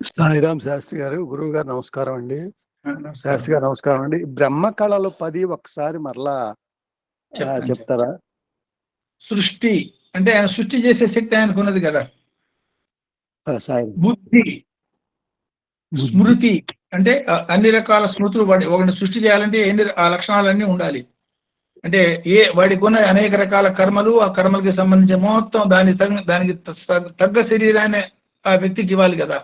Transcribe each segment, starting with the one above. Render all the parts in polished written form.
సాయిరాం శాస్త్రి గారు, గురువు గారు నమస్కారం అండి. నమస్కారం. శాస్త్రి గారు నమస్కారం అండి. బ్రహ్మ కళలు 10 ఒక్కసారి మరలా చెప్తాను. చెప్తారా? సృష్టి అంటే ఆయన సృష్టి చేసే శక్తి ఆయనకున్నది కదా. సాయి బుద్ధి, స్మృతి అంటే అన్ని రకాల స్మృతులు ఒకటి సృష్టి చేయాలంటే ఆ లక్షణాలన్నీ ఉండాలి. అంటే వాడికి ఉన్న అనేక రకాల కర్మలు, ఆ కర్మలకి సంబంధించిన మొత్తం దానికి తగ్గ శరీరాన్ని ఆ వ్యక్తికి ఇవ్వాలి కదా.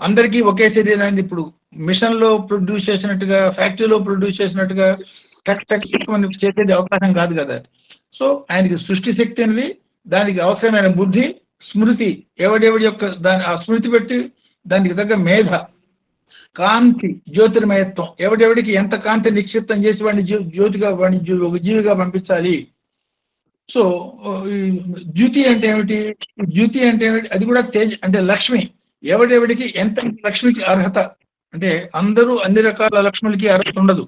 అందరికీ ఒకే శరీరాన్ని ఇప్పుడు మిషన్ లో ప్రొడ్యూస్ చేసినట్టుగా, ఫ్యాక్టరీలో ప్రొడ్యూస్ చేసినట్టుగా మనం చేసేది అవకాశం కాదు కదా. సో ఆయనకి సృష్టి శక్తి అనేది, దానికి అవసరమైన బుద్ధి, స్మృతి, ఎవడెవడి యొక్క ఆ స్మృతి పెట్టి దానికి తగ్గ మేధ, కాంతి, జ్యోతిర్మయత్వం, ఎవడెవడికి ఎంత కాంతి నిక్షిప్తం చేసి వాడిని జ్యోతిగా, వాడిని ఒక జీవిగా పంపించాలి. సో జ్యోతి అంటే ఏమిటి? జ్యోతి అంటే ఏమిటి? అది కూడా తేజ్ అంటే లక్ష్మి. ఎవడెవడికి ఎంత లక్ష్మికి అర్హత అంటే అందరూ అన్ని రకాల లక్ష్ములకి అర్హత ఉండదు.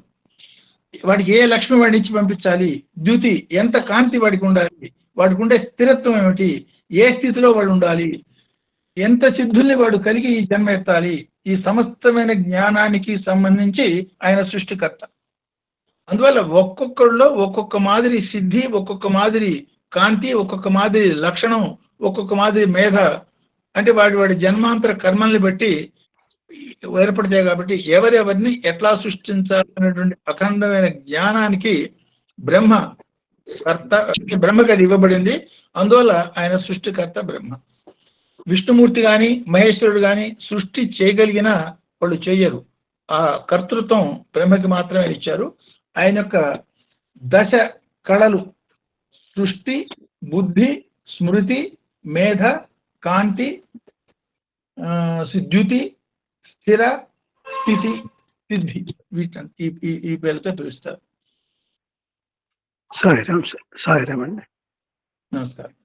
వాడికి ఏ లక్ష్మి వాడి నుంచి పంపించాలి, ద్యుతి ఎంత కాంతి వాడికి ఉండాలి, వాడికి ఉండే స్థిరత్వం ఏమిటి, ఏ స్థితిలో వాడు ఉండాలి, ఎంత సిద్ధుల్ని వాడు కలిగి ఈ జన్మ ఎత్తాలి, ఈ సమస్తమైన జ్ఞానానికి సంబంధించి ఆయన సృష్టికర్త. అందువల్ల ఒక్కొక్కరిలో ఒక్కొక్క మాదిరి సిద్ధి, ఒక్కొక్క మాదిరి కాంతి, ఒక్కొక్క మాదిరి లక్షణం, ఒక్కొక్క మాదిరి మేధ, అంటే వాడి జన్మాంతర కర్మల్ని బట్టి ఏర్పడతాయి. కాబట్టి ఎవరెవరిని ఎట్లా సృష్టించాలనేటువంటి అఖండమైన జ్ఞానానికి బ్రహ్మకి అది ఇవ్వబడింది. అందువల్ల ఆయన సృష్టికర్త బ్రహ్మ. విష్ణుమూర్తి కానీ మహేశ్వరుడు కానీ సృష్టి చేయగలిగిన వాళ్ళు చెయ్యరు. ఆ కర్తృత్వం బ్రహ్మకి మాత్రమే ఇచ్చారు. ఆయన యొక్క దశ కళలు సృష్టి, బుద్ధి, స్మృతి, మేధ, కాంతి, ద్యుతి, స్థిర, స్థితి, సిద్ధి, వీటి ఈ పేరుతో పిలుస్తారు. సాయిరాం అండి. నమస్కారం.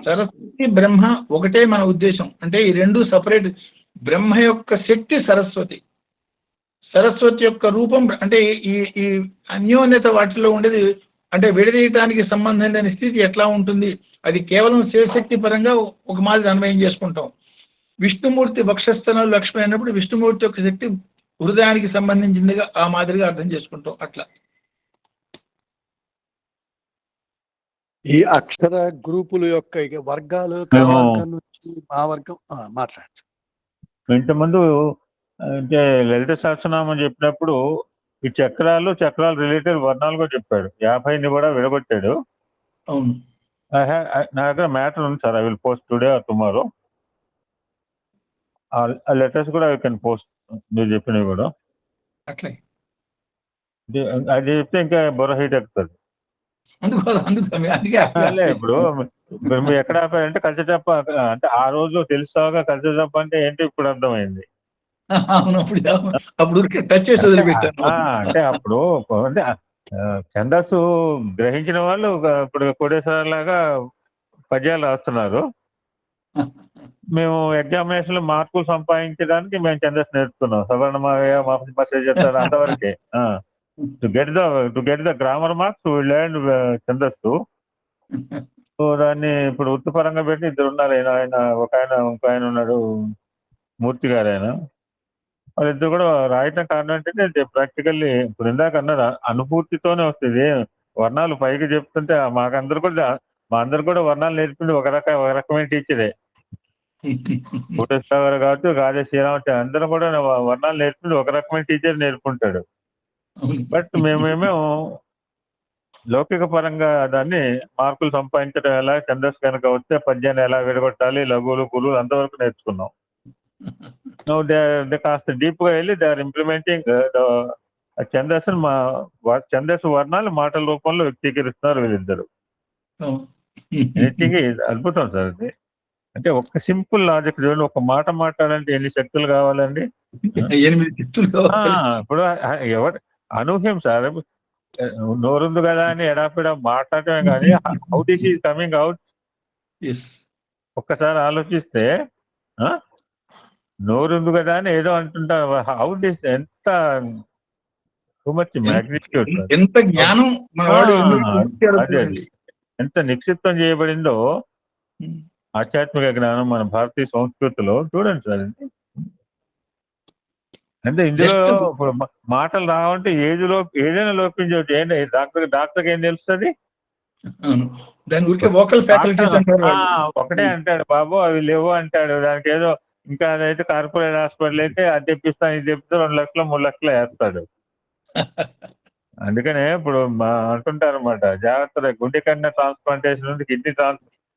సరస్వతి బ్రహ్మ ఒకటే మన ఉద్దేశం. అంటే ఈ రెండు సపరేట్. బ్రహ్మ యొక్క శక్తి సరస్వతి, సరస్వతి యొక్క రూపం అంటే ఈ అన్యోన్యత వాటిలో ఉండేది. అంటే విడదీయటానికి సంబంధం లేని స్థితి ఎట్లా ఉంటుంది, అది కేవలం శివశక్తి పరంగా ఒక మాదిరి అన్వయం చేసుకుంటాం. విష్ణుమూర్తి వక్షస్థలంలో లక్ష్మి అయినప్పుడు విష్ణుమూర్తి యొక్క శక్తి హృదయానికి సంబంధించిందిగా ఆ మాదిరిగా అర్థం చేసుకుంటాం. అట్లా ఈ అక్షర గ్రూపుల యొక్క వర్గాలు నుంచి మా వర్గం మాట్లాడచ్చు. ఇంతకుముందు అంటే లలిత సహస్రనామం చెప్పినప్పుడు ఈ చక్రాలు రిలేటెడ్ వర్ణాలు కూడా చెప్పాడు. 50ని కూడా విడగొట్టాడు. అవును, నా దగ్గర మ్యాటర్ ఉంది sir. I will post today or tomorrow. ఆ లెటర్స్ కూడా ఐ కెన్ పోస్ట్. మీరు చెప్పినవి కూడా అట్లే అది చెప్తే ఇంకా బొర హీట్ ఎక్కుతుంది. ఇప్పుడు మీరు ఎక్కడ ఆపారంటే కల్చటప్ప అంటే ఆ రోజు తెలుసాగా కల్చటప్ప అంటే ఏంటి ఇప్పుడు అర్థమైంది. అంటే అప్పుడు అంటే ఛందస్సు గ్రహించిన వాళ్ళు ఇప్పుడు కోటేశ్వర లాగా పద్యాలు రాస్తున్నారు. మేము ఎగ్జామినేషన్ లో మార్కులు సంపాదించడానికి మేము ఛందస్సు నేర్చుకున్నాం. సవర్ణమయ మెసేజ్ చేస్తారు అంతవరకే. To get the grammar marks we learn ఛందస్సు. సో దాన్ని ఇప్పుడు వృత్తిపరంగా పెట్టి ఇద్దరు ఉన్నారు. ఆయన ఇంకో ఆయన ఉన్నాడు, మూర్తి గారు. ఆయన వాళ్ళిద్దరు కూడా రాయటం కారణం ఏంటంటే ప్రాక్టికల్లీ ఇప్పుడు ఇందాక అన్నారు అనుభూతితోనే వస్తుంది. వర్ణాలు పైకి చెప్తుంటే మా అందరు కూడా వర్ణాలు నేర్పింది ఒక రకమైన టీచరే. కోటేశ్వర గారు కావచ్చు, గాదే శ్రీరామ, అందరూ కూడా వర్ణాలు నేర్పింది ఒక రకమైన టీచర్ నేర్పుకుంటాడు. బట్ మేమేమో లౌకిక పరంగా దాన్ని మార్కులు సంపాదించడం ఎలా, ఛందస్సు కనుక వస్తే పద్యాన్ని ఎలా విడగొట్టాలి, లఘువులు పులులు అంతవరకు నేర్చుకున్నాం. కాస్త డీప్ గా వెళ్ళి దే ఆర్ ఇంప్లిమెంటింగ్ ఛందస్సు వర్ణాలు మాటల రూపంలో వ్యక్తీకరిస్తున్నారు వీళ్ళిద్దరు. అద్భుతం సార్ అది. అంటే ఒక సింపుల్ లాజిక్ చూడండి. ఒక మాట మాట్లాడాలంటే ఎన్ని శక్తులు కావాలండి? 8 శక్తులు. ఇప్పుడు ఎవరు అనూహ్యం సార్. నోరుంది కదా అని ఎడాపిడా మాట్లాడటమే కానీ how this is coming out ఒక్కసారి ఆలోచిస్తే నోరుంది కదా అని ఏదో అంటుంటారు. హౌ దిస్ ఎంత టూ మచ్ మ్యాగ్నిట్యూడ్ సార్. ఎంత జ్ఞానం మన వాడు ఎందుకు ఇచ్చాడో అదే అది చూడండి. ఎంత నిక్షిప్తం చేయబడిందో ఆధ్యాత్మిక జ్ఞానం మన భారతీయ సంస్కృతిలో చూడండి సార్. అంటే ఇందులో Just- ఇప్పుడు మాటలు రావంటే ఏదైనా లోపించవచ్చు. ఏంటి డాక్టర్కి ఏం తెలుస్తుంది? అవును. దాని ఊరికే వోకల్ ఫ్యాకల్టీస్ అంటారు వాళ్ళు. ఒకటే అంటాడు బాబు అవి లేవు అంటాడు. దానికి ఏదో ఇంకా అదైతే కార్పొరేట్ హాస్పిటల్ అయితే అది తెప్పిస్తాను ఇది తెప్పిస్తే 2 లక్షలు 3 లక్షలు వేస్తాడు. అందుకనే ఇప్పుడు అంటుంటారు అనమాట, జాగ్రత్తగా గుండె కన్నా ట్రాన్స్ప్లాంటేషన్ ఉంది, kidney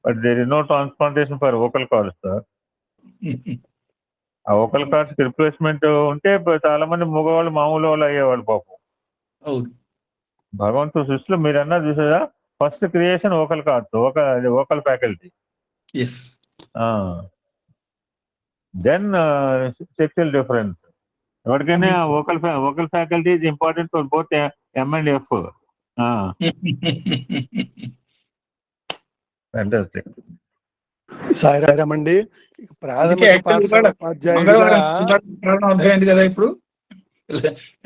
but there is no transplantation for vocal cords sir. ఆ వోకల్ కార్డ్స్ రిప్లేస్మెంట్ ఉంటే చాలా మంది మగవాళ్ళు మామూలు వాళ్ళు అయ్యేవాళ్ళు పాపం. అవును. భగవంతుడు సృష్టిలో మీరు అన్నా చూసేదా, first creation vocal cords, vocal faculty, then sexual difference. ఎవరికైనా vocal faculty is important for both M and F. Fantastic. Sairam అండి. ప్రాథమిక అందుకే పాఠశాల actually ఉపాధ్యాయుడిగా మంగళవారం అర్థమైంది కదా ఇప్పుడు.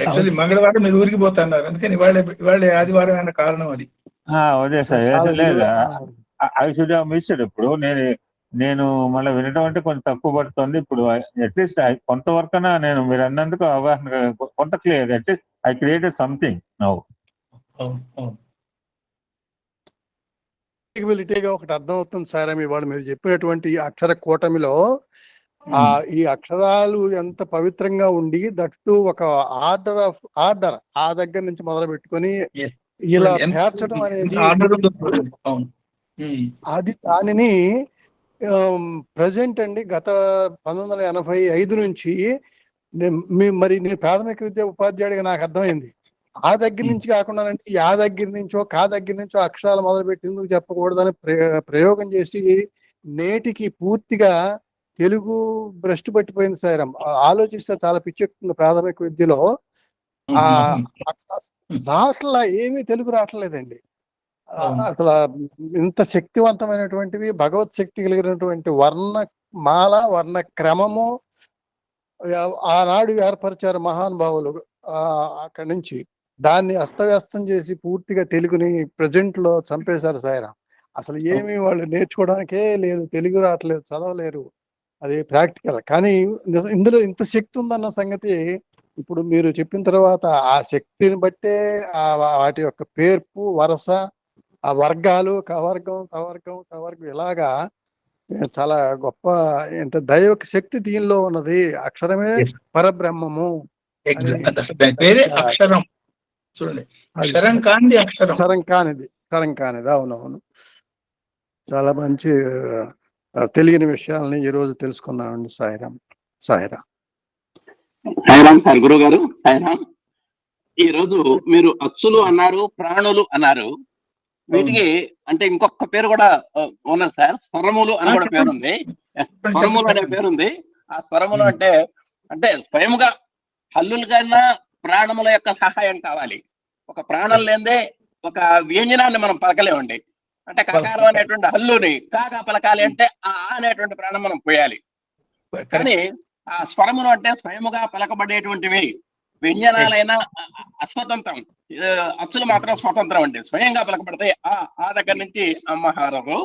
యాక్చువల్లీ మంగళవారం మీరు ఊరికి పోతున్నారు, అందుకని ఇవాళ ఆదివారం అనే కారణం అది. అదే సార్, చాలా లేదా ఐ షుడ్ హావ్ మిస్డ్. ఇప్పుడు నేను మళ్ళీ వినడం అంటే కొంచెం తక్కువ పడుతుంది. ఇప్పుడు అట్లీస్ట్ కొంతవరకు నేను మీరు అన్నందుకు అవగాహన కొంత clear, at least I created something now. గా ఒకటి అర్థం అవుతుంది సార్. ఇవాళ మీరు చెప్పినటువంటి అక్షర కూటమిలో ఈ అక్షరాలు ఎంత పవిత్రంగా ఉండి, దట్టు ఒక ఆర్డర్ ఆ దగ్గర నుంచి మొదలు పెట్టుకొని ఇలా పేర్చడం అనేది అది దానిని ప్రజెంట్ అండి గత 1985 నుంచి మరి నేను ప్రాథమిక విద్య ఉపాధ్యాయుడిగా నాకు అర్థమైంది. ఆ దగ్గర నుంచి కాకుండా యా దగ్గర నుంచో కా దగ్గర నుంచో అక్షరాలు మొదలుపెట్టి ఎందుకు చెప్పకూడదని ప్రయోగం చేసి నేటికి పూర్తిగా తెలుగు భ్రష్టు పట్టిపోయింది సార్. ఆలోచిస్తే చాలా పిచ్చెక్కుతుంది. ప్రాథమిక విద్యలో రాట్లా ఏమీ తెలుగు రావట్లేదండి. అసలు ఇంత శక్తివంతమైనటువంటివి, భగవత్ శక్తి కలిగినటువంటి వర్ణమాల వర్ణ క్రమము ఆనాడు ఏర్పరిచారు మహానుభావులు. అక్కడి నుంచి దాన్ని అస్తవ్యస్తం చేసి పూర్తిగా తెలుగుని ప్రజెంట్ లో చంపేశారు సాయిరా. అసలు ఏమి వాళ్ళు నేర్చుకోవడానికే లేదు, తెలుగు రావట్లేదు, చదవలేరు. అది ప్రాక్టికల్. కానీ ఇందులో ఇంత శక్తి ఉందన్న సంగతి ఇప్పుడు మీరు చెప్పిన తర్వాత ఆ శక్తిని బట్టే వాటి యొక్క పేర్పు వరస, ఆ వర్గాలు, కవర్గం కవర్గం ఇలాగా చాలా గొప్ప ఎంత దైవ శక్తి దీనిలో ఉన్నది. అక్షరమే పరబ్రహ్మము. అక్షరం చూడండి, అక్షరం కానిది. అవునవును. చాలా మంచి తెలియని విషయాలని ఈ రోజు తెలుసుకున్నామండి. సాయిరామ్ సార్. గురువు గారు సాయిరామ్. ఈ రోజు మీరు అచ్చులు అన్నారు, ప్రాణులు అన్నారు. వీటికి అంటే ఇంకొక పేరు కూడా ఉన్నది సార్, స్వరములు అని కూడా పేరుంది. స్వరములు అనే పేరుంది. ఆ స్వరములు అంటే స్వయముగా హల్లుల కన్నా ప్రాణముల యొక్క సహాయం కావాలి. ఒక ప్రాణం లేదే ఒక వ్యంజనాన్ని మనం పలకలేమండి. అంటే కకారం అనేటువంటి హల్లుని కాగా పలకాలి అంటే ఆ అనేటువంటి ప్రాణం మనం పోయాలి. కానీ ఆ స్వరములు అంటే స్వయముగా పలకబడేటువంటివి. వ్యంజనాలైనా అస్వతంత్రం, అచ్చులు మాత్రం స్వతంత్రం అండి, స్వయంగా పలకబడతాయి. ఆ దగ్గర నుంచి అమ్మహారము.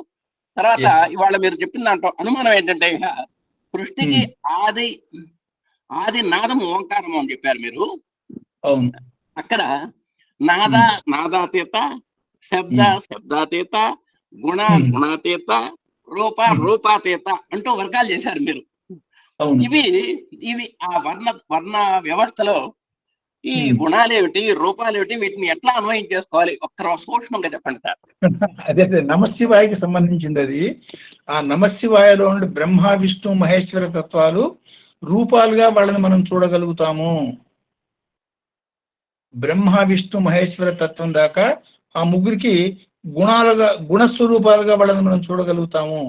తర్వాత ఇవాళ మీరు చెప్పిన దాంట్లో అనుమానం ఏంటంటే, సృష్టికి ఆది నాదము ఓంకారము అని చెప్పారు మీరు. అక్కడ నాదాతీత, శబ్దాతీత, గుణాతీత, రూపాతీత అంటూ వర్గాలు చేశారు మీరు. ఇవి ఆ వర్ణ వ్యవస్థలో ఈ గుణాలేమిటి, రూపాలేమిటి, వీటిని ఎట్లా అన్వయం చేసుకోవాలి ఒక్క సూక్ష్మంగా చెప్పండి సార్. అదే నమశివాయకి సంబంధించింది అది. ఆ నమశివాయలో ఉండే బ్రహ్మ విష్ణు మహేశ్వర తత్వాలు రూపాలుగా వాళ్ళని మనం చూడగలుగుతాము. బ్రహ్మ విష్ణు మహేశ్వర తత్వం దాకా ఆ ముగ్గురికి గుణస్వరూపాలుగా వాళ్ళని మనం చూడగలుగుతాము,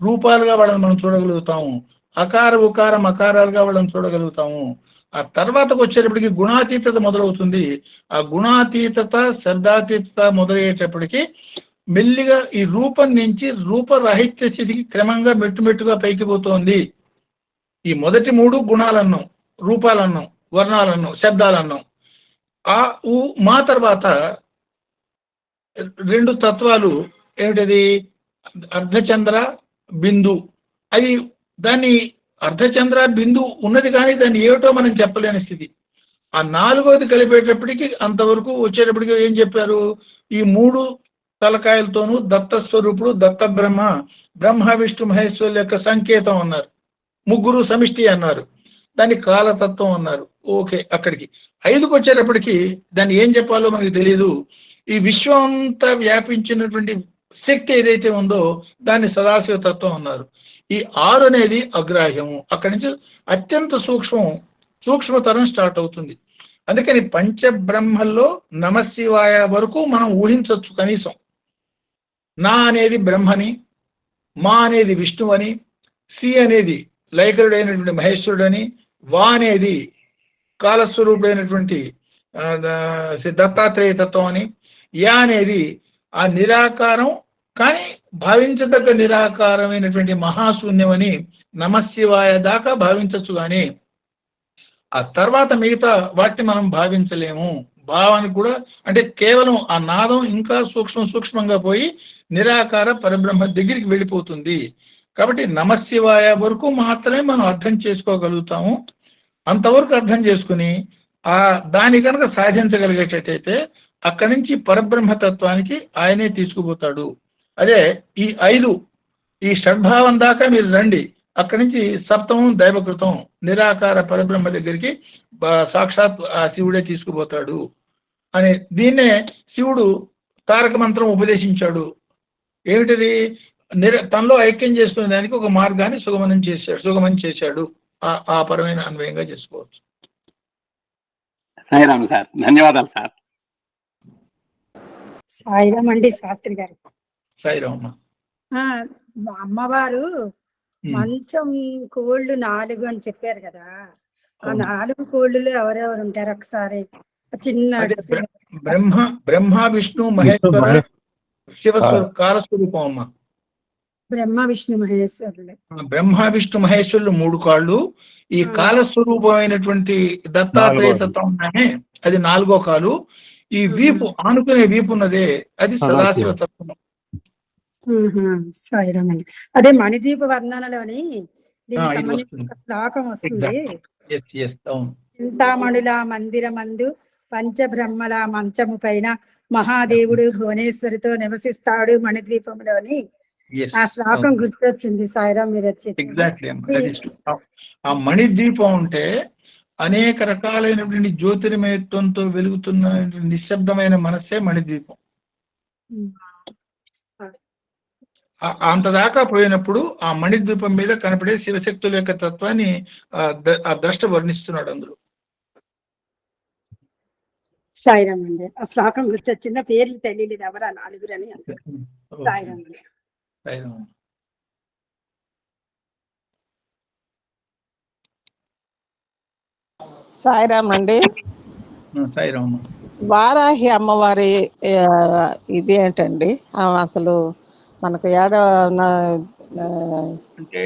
రూపాలుగా వాళ్ళని మనం చూడగలుగుతాము, అకార ఉకార మకారాలుగా వాళ్ళని చూడగలుగుతాము. ఆ తర్వాతకు వచ్చేటప్పటికి గుణాతీతత మొదలవుతుంది. ఆ గుణాతీతత, శబ్దాతీతత మొదలయ్యేటప్పటికి మెల్లిగా ఈ రూపం నుంచి రూపరాహిత్య స్థితికి క్రమంగా మెట్టుమెట్టుగా పైకి పోతోంది. ఈ మొదటి 3 గుణాలన్నాం, రూపాలన్నాం, వర్ణాలన్నాం, శబ్దాలన్నాం. ఆ ఊ మా తర్వాత 2 తత్వాలు ఏమిటది? అర్ధచంద్ర, బిందు. అది దాన్ని అర్ధచంద్ర, బిందు ఉన్నది కానీ దాన్ని ఏమిటో మనం చెప్పలేని స్థితి. ఆ 4వది కలిపేటప్పటికి అంతవరకు వచ్చేటప్పటికి ఏం చెప్పారు? ఈ 3 తలకాయలతోనూ దత్త స్వరూపుడు దత్త బ్రహ్మ, బ్రహ్మ విష్ణు మహేశ్వరుల యొక్క సంకేతం అన్నారు. 3 సమిష్టి అన్నారు. దాన్ని కాలతత్వం అన్నారు. ఓకే, అక్కడికి 5కి వచ్చేటప్పటికి దాన్ని ఏం చెప్పాలో మనకు తెలియదు. ఈ విశ్వం అంతా వ్యాపించినటువంటి శక్తి ఏదైతే ఉందో దాన్ని సదాశివ తత్వం అన్నారు. ఈ 6 అనేది అగ్రాహ్యము. అక్కడి నుంచి అత్యంత సూక్ష్మతరం స్టార్ట్ అవుతుంది. అందుకని పంచబ్రహ్మల్లో నమశివాయ వరకు మనం ఊహించవచ్చు. కనీసం నా అనేది బ్రహ్మని, మా అనేది విష్ణువని, సి అనేది లైకరుడైనటువంటి మహేశ్వరుడని, వా అనేది కాలస్వరూపుడైనటువంటి దత్తాత్రేయ తత్వం అని, యా అనేది ఆ నిరాకారం కానీ భావించదగ్గ నిరాకారమైనటువంటి మహాశూన్యం అని నమశివాయ దాకా భావించవచ్చు. కానీ ఆ తర్వాత మిగతా వాటిని మనం భావించలేము. భావానికి కూడా అంటే కేవలం ఆ నాదం ఇంకా సూక్ష్మంగా పోయి నిరాకార పరబ్రహ్మ దగ్గరికి వెళ్ళిపోతుంది. కాబట్టి నమశివాయ వరకు మాత్రమే మనం అర్థం చేసుకోగలుగుతాము. అంతవరకు అర్థం చేసుకుని దాని కనుక సాధించగలిగేటట్టయితే అక్కడి నుంచి పరబ్రహ్మతత్వానికి ఆయనే తీసుకుపోతాడు. అదే ఈ 5 ఈ షడ్భావం దాకా మీరు రండి, అక్కడి నుంచి సప్తమం దైవకృతం నిరాకార పరబ్రహ్మ దగ్గరికి సాక్షాత్ ఆ శివుడే తీసుకుపోతాడు అని దీన్నే శివుడు తారక మంత్రం ఉపదేశించాడు. ఏమిటిది? తనలో ఐక్యం చేసుకునే దానికి ఒక మార్గాన్ని సుగమం చేశాడు. ఆ పరమైన అన్వయంగా చేసుకోవచ్చు. సాయిరామ్ సార్, ధన్యవాదాలు సార్. సాయిరామ్ అండి శాస్త్రి గారు. సాయిరామ్. అమ్మవారు మంచం కోళ్ళు 4 అని చెప్పారు కదా, ఆ 4 కోళ్ళులో ఎవరెవరు ఉంటారు? ఒకసారి చిన్న బ్రహ్మ విష్ణు మహేశ్వర శివస్వరూప కాలస్వరూపం అమ్మ. బ్రహ్మ విష్ణు మహేశ్వరులు. బ్రహ్మ విష్ణు మహేశ్వరులు 3 కాళ్ళు. ఈ కాలస్వరూపమైనటువంటి దత్తాత్రేయ తత్వం అది 4వ కాలు. ఈ వీపు ఆనుకునే వీపు ఉన్నదే అది సదాశివ తత్వం. సాయిరామ్ అండి. అదే మణిదీప వర్ణనలోని దీనికి సంబంధించిన ఒక శ్లోకం వస్తుంది. చింతామణుల మందిరమందు పంచబ్రహ్మల మంచము పైన మహాదేవుడు భువనేశ్వరితో నివసిస్తాడు మణిద్వీపంలోని. ఆ శ్లోకం గుర్తొచ్చింది సాయిరామ్ మీరు వచ్చి. ఎగ్జాక్ట్లీ. ఆ మణిద్వీపం అంటే అనేక రకాలైనటువంటి జ్యోతిర్మయత్వంతో వెలుగుతున్న నిశ్శబ్దమైన మనస్సే మణిద్వీపం. అంతదాకా పోయినప్పుడు ఆ మణిద్వీపం మీద కనపడే శివశక్తుల యొక్క తత్వాన్ని ఆ ద్రష్ట వర్ణిస్తున్నాడు అందులో. సాయిరామ్ అండి. ఆ శ్లోకం గుర్తొచ్చింది, పేర్లు తెలియలేదు ఎవరా 4 అని. సాయిరామ్ అండి. సాయిరామ్ అండి. సాయిరామ్. వారాహి అమ్మవారి ఇది ఏంటండి అసలు మనకు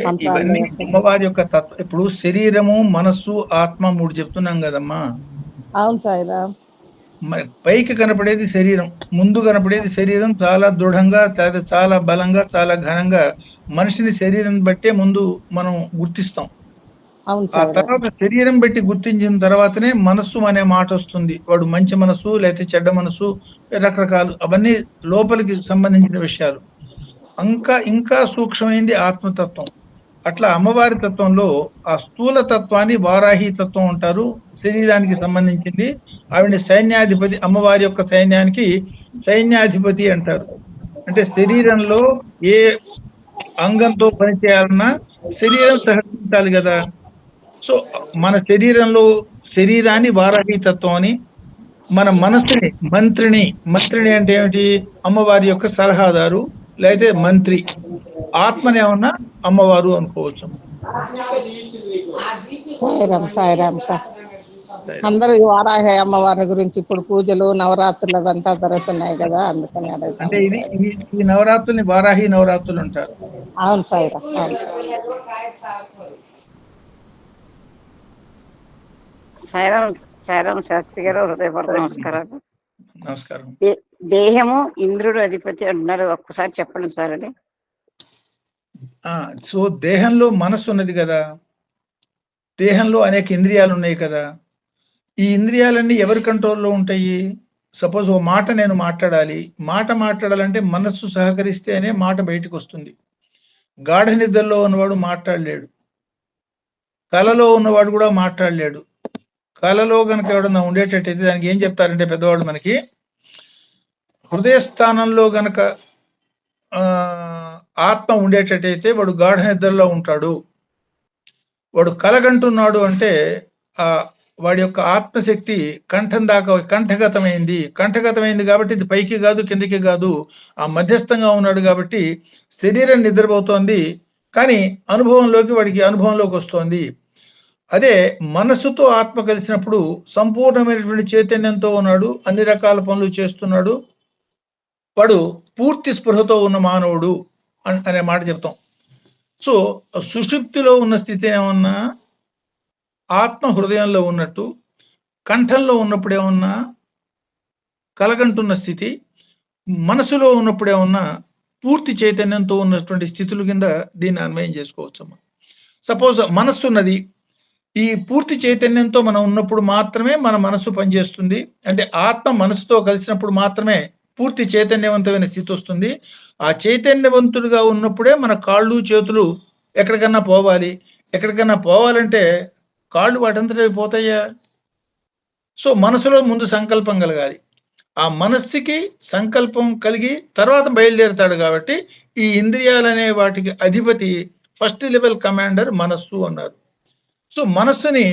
అంటే ఇవన్నీ అమ్మవారి యొక్క తత్వం. ఇప్పుడు శరీరము, మనస్సు, ఆత్మ 3 చెప్తున్నాం కదమ్మా. అవును సాయిరామ్. పైకి కనపడేది శరీరం, ముందు కనపడేది శరీరం చాలా దృఢంగా, చాలా బలంగా, చాలా ఘనంగా మనిషిని శరీరం బట్టే ముందు మనం గుర్తిస్తాం. ఆ తర్వాత శరీరం బట్టి గుర్తించిన తర్వాతనే మనస్సు అనే మాట వస్తుంది. వాడు మంచి మనసు లేకపోతే చెడ్డ మనసు, రకరకాలు అవన్నీ లోపలికి సంబంధించిన విషయాలు. ఇంకా సూక్ష్మమైంది ఆత్మతత్వం. అట్లా అమ్మవారి తత్వంలో ఆ స్థూల తత్వాన్ని వారాహి తత్వం అంటారు, శరీరానికి సంబంధించింది. ఆవిడ సైన్యాధిపతి, అమ్మవారి యొక్క సైన్యానికి సైన్యాధిపతి అంటారు. అంటే శరీరంలో ఏ అంగంతో పనిచేయాలన్నా శరీరం సహకరించాలి కదా. సో మన శరీరాన్ని వారాహి తత్వం అని, మన మనసుని మంత్రిని అంటే ఏమిటి? అమ్మవారి యొక్క సలహాదారు లేకపోతే మంత్రి. ఆత్మని ఏమన్నా అమ్మవారు అనుకోవచ్చు. సాయిరామ్ సార్. అందరూ వారాహి అమ్మవారి గురించి ఇప్పుడు పూజలు నవరాత్రులు అంతా జరుగుతున్నాయి కదా, అందుకని అంటే ఈ నవరాత్రుల్ని వారాహి నవరాత్రులు అంటారు. అవును సాయిరామ్. సాయిరాం సాయిరాం శాస్త్రి గారు, హృదయపూర్వక నమస్కారాలు. నమస్కారం. దేహము ఇంద్రుడు అధిపతి అంటున్నారు, ఒక్కసారి చెప్పండి సార్ అది. సో దేహంలో మనస్సు ఉన్నది కదా, దేహంలో అనేక ఇంద్రియాలు ఉన్నాయి కదా. ఈ ఇంద్రియాలన్నీ ఎవరి కంట్రోల్లో ఉంటాయి? సపోజ్ ఓ మాట నేను మాట్లాడాలి, మాట్లాడాలంటే మనస్సు సహకరిస్తేనే మాట బయటకు వస్తుంది. గాఢ నిద్రలో ఉన్నవాడు మాట్లాడలేడు, కలలో ఉన్నవాడు కూడా మాట్లాడలేడు. కలలో కనుక ఎవడన్నా ఉండేటట్టయితే దానికి ఏం చెప్తారంటే పెద్దవాళ్ళు మనకి, హృదయ స్థానంలో గనక ఆత్మ ఉండేటట్టయితే వాడు గాఢ నిద్రలో ఉంటాడు. వాడు కలగంటున్నాడు అంటే వాడి యొక్క ఆత్మశక్తి కంఠం దాకా కంఠగతమైంది కాబట్టి ఇది పైకి కాదు కిందకి కాదు, ఆ మధ్యస్థంగా ఉన్నాడు కాబట్టి శరీరం నిద్రపోతోంది, కానీ వాడికి అనుభవంలోకి వస్తోంది. అదే మనస్సుతో ఆత్మ కలిసినప్పుడు సంపూర్ణమైనటువంటి చైతన్యంతో ఉన్నాడు, అన్ని రకాల పనులు చేస్తున్నాడు, వాడు పూర్తి స్పృహతో ఉన్న మానవుడు అనే మాట చెప్తాం. సో సుషుప్తిలో ఉన్న స్థితి ఏమన్నా ఆత్మ హృదయంలో ఉన్నట్టు, కంఠంలో ఉన్నప్పుడు ఏమన్నా కలగంటున్న స్థితి, మనసులో ఉన్నప్పుడు ఏమన్నా పూర్తి చైతన్యంతో ఉన్నటువంటి స్థితుల కింద దీన్ని అన్వయం చేసుకోవచ్చమ్మా. సపోజ్ మనస్సు ఉన్నది, ఈ పూర్తి చైతన్యంతో మనం ఉన్నప్పుడు మాత్రమే మన మనస్సు పనిచేస్తుంది. అంటే ఆత్మ మనసుతో కలిసినప్పుడు మాత్రమే పూర్తి చైతన్యవంతమైన స్థితి వస్తుంది. ఆ చైతన్యవంతుడిగా ఉన్నప్పుడే మన కాళ్ళు చేతులు ఎక్కడికన్నా పోవాలంటే కాళ్ళు వాటంతట పోతాయా? సో మనసులో ముందు సంకల్పం కలగాలి, ఆ మనస్సుకి సంకల్పం కలిగి తర్వాత బయలుదేరుతాడు. కాబట్టి ఈ ఇంద్రియాలనే వాటికి అధిపతి ఫస్ట్ లెవెల్ కమాండర్ మనస్సు అన్నారు. సో మనస్సుని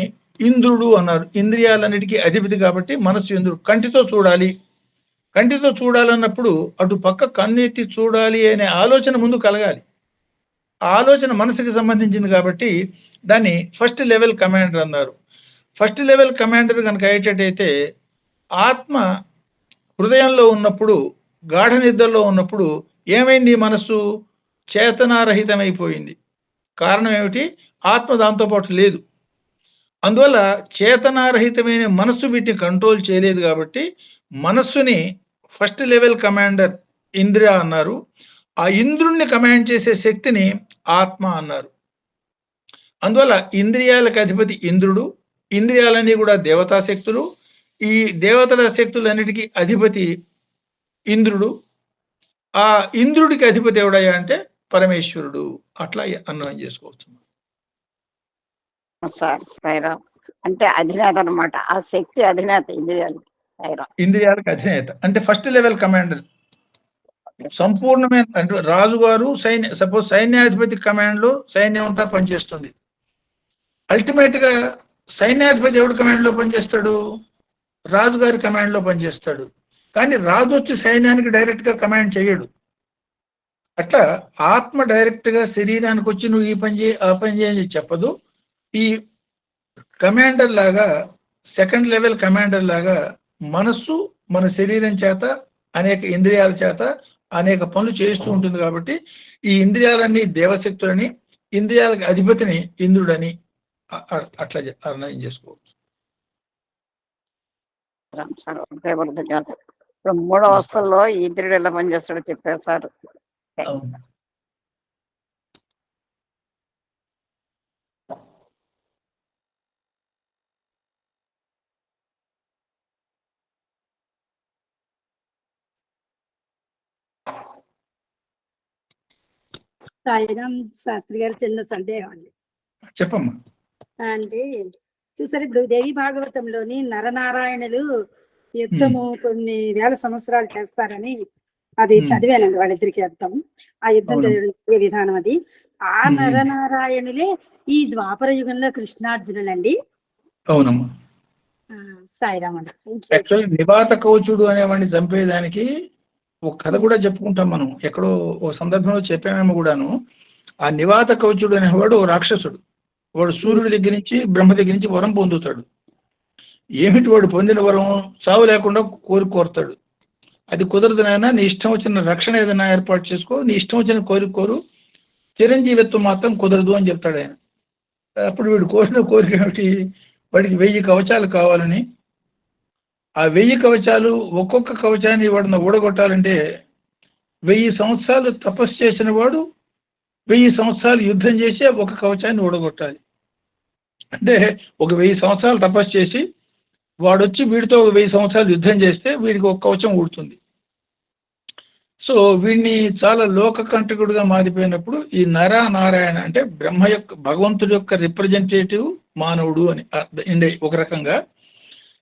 ఇంద్రుడు అన్నారు, ఇంద్రియాలన్నిటికీ అధిపతి కాబట్టి మనస్సు ఇంద్రుడు. కంటితో చూడాలన్నప్పుడు అటు పక్క కన్ను ఎత్తి చూడాలి అనే ఆలోచన ముందు కలగాలి. ఆ ఆలోచన మనసుకి సంబంధించింది కాబట్టి దాన్ని ఫస్ట్ లెవెల్ కమాండర్ అన్నారు. ఫస్ట్ లెవెల్ కమాండర్ కనుక అయ్యేటట్టయితే ఆత్మ హృదయంలో ఉన్నప్పుడు, గాఢ నిద్రలో ఉన్నప్పుడు ఏమైంది? మనస్సు చేతనారహితమైపోయింది. కారణం ఏమిటి? ఆత్మ దాంతో పాటు లేదు. అందువల్ల చేతనారహితమైన మనస్సు వీటిని కంట్రోల్ చేయలేదు కాబట్టి మనస్సుని ఫస్ట్ లెవెల్ కమాండర్ ఇంద్రియ అన్నారు. ఆ ఇంద్రుణ్ణి కమాండ్ చేసే శక్తిని ఆత్మ అన్నారు. అందువల్ల ఇంద్రియాలకు అధిపతి ఇంద్రుడు, ఇంద్రియాలన్నీ కూడా దేవతా శక్తులు. ఈ దేవతల శక్తులన్నిటికీ అధిపతి ఇంద్రుడు. ఆ ఇంద్రుడికి అధిపతి ఎవడయ్యా అంటే పరమేశ్వరుడు. అట్లా అన్వయం చేసుకోవచ్చు సార్. సాయిరాం అంటే అధినేత అన్నమాట, ఆ శక్తి అధినేత ఇంద్రియాలకు అధినేత అంటే ఫస్ట్ లెవెల్ కమాండర్, సంపూర్ణమైన. అంటే రాజుగారు సపోజ్ సైన్యాధిపతి కమాండ్ లో సైన్యం అంతా పనిచేస్తుంది. అల్టిమేట్ గా సైన్యాధిపతి ఎవడు కమాండ్ లో పనిచేస్తాడు? రాజుగారి కమాండ్ లో పనిచేస్తాడు. కానీ రాజు వచ్చి సైన్యానికి డైరెక్ట్ గా కమాండ్ చేయడు. అట్లా ఆత్మ డైరెక్ట్ గా శరీరానికి వచ్చి నువ్వు ఈ పని చేయి ఆ పని చేయని చెప్పదు. ఈ కమాండర్ లాగా, సెకండ్ లెవెల్ కమాండర్ లాగా మనస్సు మన శరీరం చేత, అనేక ఇంద్రియాల చేత అనేక పనులు చేస్తూ ఉంటుంది. కాబట్టి ఈ ఇంద్రియాలన్నీ దేవశక్తులని, ఇంద్రియాలకు అధిపతిని ఇంద్రుడని అట్లా అన్వయం చేసుకోవచ్చు. ఇప్పుడు 3 అవస్థల్లో ఇంద్రుడు ఎలా పనిచేస్తాడో చెప్పారు సార్. సాయిరాం శాస్త్రి గారు, చిన్న సందేహం అండి. చెప్పమ్మా. అంటే చూసారు, ఇప్పుడు దేవి భాగవతంలోని నరనారాయణులు యుద్ధము కొన్ని వేల సంవత్సరాలు చేస్తారని అది చదివానండి, వాళ్ళిద్దరికి యుద్ధం, ఆ యుద్ధం జరిగే విధానం అది. ఆ నరనారాయణులే ఈ ద్వాపర యుగంలో కృష్ణార్జునులండి. అవునమ్మా. సాయిరాం అండి. యాక్చువల్లీ నివాత కవచుడు అనేవాడిని చంపేదానికి ఒక కథ కూడా చెప్పుకుంటాం మనం, ఎక్కడో ఓ సందర్భంలో చెప్పామేమో కూడాను. ఆ నివాత కవచుడు అనేవాడు ఓ రాక్షసుడు. వాడు సూర్యుడి దగ్గర నుంచి బ్రహ్మ దగ్గర నుంచి వరం పొందుతాడు. ఏమిటి వాడు పొందిన వరం? చావు లేకుండా కోరుతాడు. అది కుదరదు నాయన, నీ ఇష్టం వచ్చిన రక్షణ ఏదైనా ఏర్పాటు చేసుకో, నీ ఇష్టం వచ్చిన కోరు, చిరంజీవిత్వం మాత్రం కుదరదు అని చెప్తాడు ఆయన. అప్పుడు వీడు కోరిన కోరిక ఏమిటి? వాడికి 1000 కవచాలు కావాలని, ఆ 1000 కవచాలు ఒక్కొక్క కవచాన్ని వాడిని ఊడగొట్టాలంటే 1000 సంవత్సరాలు తపస్సు చేసిన వాడు 1000 సంవత్సరాలు యుద్ధం చేసి ఒక కవచాన్ని ఊడగొట్టాలి. అంటే ఒక 1000 సంవత్సరాలు తపస్సు చేసి వాడొచ్చి వీడితో ఒక 1000 సంవత్సరాలు యుద్ధం చేస్తే వీడికి ఒక కవచం ఊడుతుంది. సో వీడిని చాలా లోకకంటకుడుగా మారిపోయినప్పుడు ఈ నారాయణ అంటే బ్రహ్మ యొక్క, భగవంతుడి యొక్క రిప్రజెంటేటివ్ మానవుడు అని ఒక రకంగా.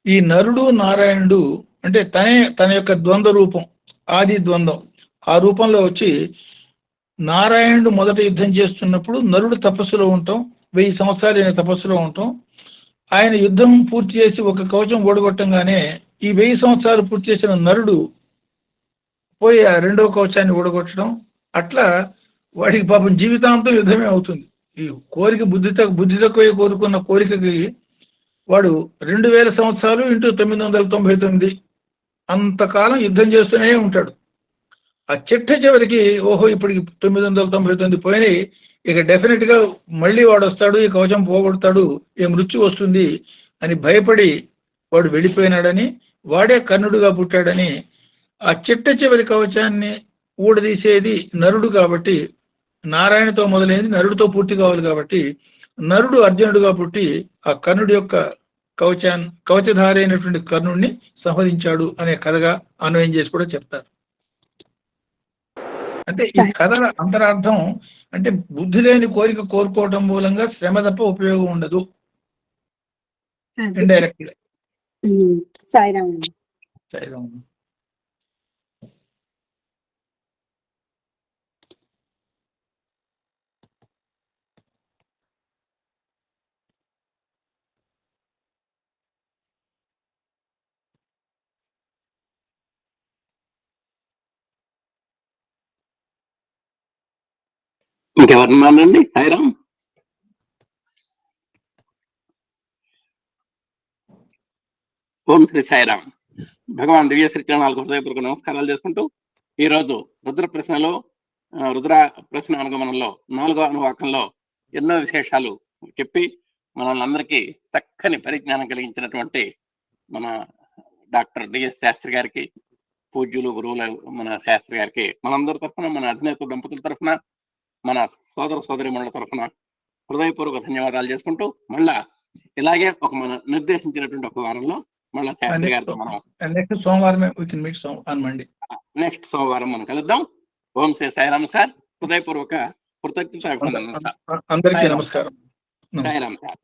ఈ నరుడు నారాయణుడు అంటే తన యొక్క ద్వంద్వ రూపం, ఆది ద్వంద్వం, ఆ రూపంలో వచ్చి నారాయణుడు మొదట యుద్ధం చేస్తున్నప్పుడు నరుడు తపస్సులో ఉంటాం, 1000 సంవత్సరాలు ఆయన తపస్సులో ఉంటాం. ఆయన యుద్ధం పూర్తి చేసి ఒక కవచం ఓడగొట్టంగానే ఈ 1000 సంవత్సరాలు పూర్తి చేసిన నరుడు పోయి ఆ రెండవ కవచాన్ని ఊడగొట్టడం, అట్లా వాడికి పాపం జీవితాంతం యుద్ధమే అవుతుంది. ఈ కోరిక బుద్ధి తక్కువ కోరుకున్న కోరికకి వాడు 2000 సంవత్సరాలు ఇంటూ 999 అంతకాలం యుద్ధం చేస్తూనే ఉంటాడు. ఆ చివరికి ఓహో ఇప్పటికి 999 పోయినాయి, ఇక డెఫినెట్గా మళ్ళీ వాడు వస్తాడు, ఈ కవచం పోగొడతాడు, ఈ మృత్యు వస్తుంది అని భయపడి వాడు వెళ్ళిపోయినాడని, వాడే కర్ణుడుగా పుట్టాడని, ఆ చివరి కవచాన్ని ఊడదీసేది నరుడు కాబట్టి, నారాయణతో మొదలైంది నరుడితో పూర్తి కావాలి కాబట్టి నరుడు అర్జునుడుగా పుట్టి ఆ కర్ణుడి యొక్క కవచధారి అయినటువంటి కర్ణుడిని సంహరించాడు అనే కథగా అన్వయం చేసి కూడా చెప్తారు. అంటే ఈ కథల అంతరార్థం అంటే బుద్ధి లేని కోరిక కోరుకోవటం మూలంగా శ్రమ తప్ప ఉపయోగం ఉండదు. ఇండైరెక్ట్ గా. సాయిరామ్. సాయిరామ్. ఇంకెవరున్నారండి? సాయిరామ్. ఓం శ్రీ సాయిరామ్. భగవాన్ దివ్య శ్రీచరణాలకు హృదయపూర్వక నమస్కారాలు చేసుకుంటూ ఈరోజు రుద్ర ప్రశ్న అనుగమనంలో 4వ అనువాకంలో ఎన్నో విశేషాలు చెప్పి మనల్ని అందరికీ చక్కని పరిజ్ఞానం కలిగించినటువంటి మన డాక్టర్ డిఎస్ శాస్త్రి గారికి, పూజ్యులు గురువులు మన శాస్త్రి గారికి మనందరి తరఫున, మన అధినేత దంపతుల తరఫున, మన సోదరిమణుల తరఫున హృదయపూర్వక ధన్యవాదాలు చేసుకుంటూ మళ్ళా ఇలాగే ఒక మన నిర్దేశించినటువంటి ఒక వారంలో మళ్ళా శాస్త్రి గారితో మనం నెక్స్ట్ సోమవారం మనం కలుద్దాం. ఓం శ్రీ సాయిరామ్ సార్. హృదయపూర్వక కృతజ్ఞత. అందరికీ నమస్కారం. సాయిరామ్ సార్.